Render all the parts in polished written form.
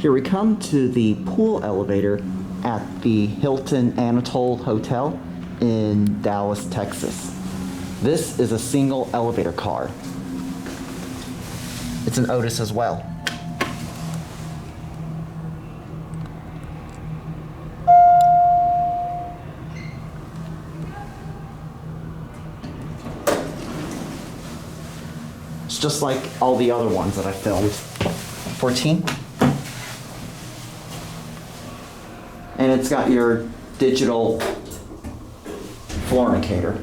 Here we come to the pool elevator at the Hilton Anatole Hotel in Dallas, Texas. This is a single elevator car. It's an Otis as well. It's just like all the other ones that I filmed. 14. And it's got your digital floor indicator.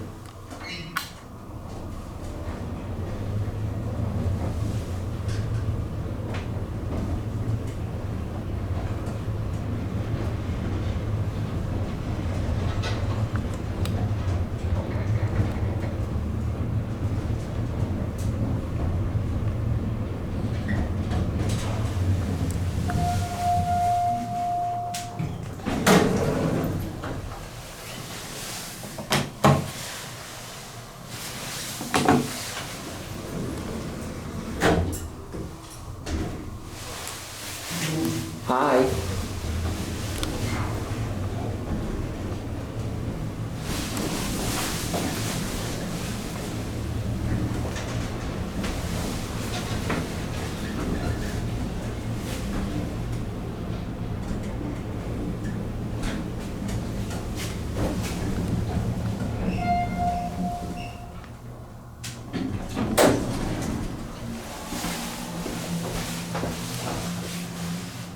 Hi.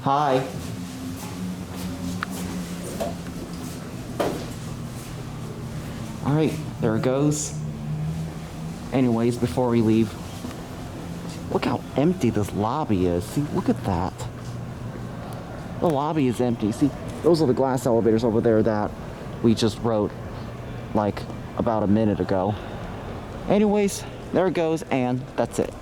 Hi. Alright, there it goes. Anyways, before we leave, look how empty this lobby is. See, look at that. The lobby is empty. See, those are the glass elevators over there that we just rode like about a minute ago. Anyways, there it goes, and that's it.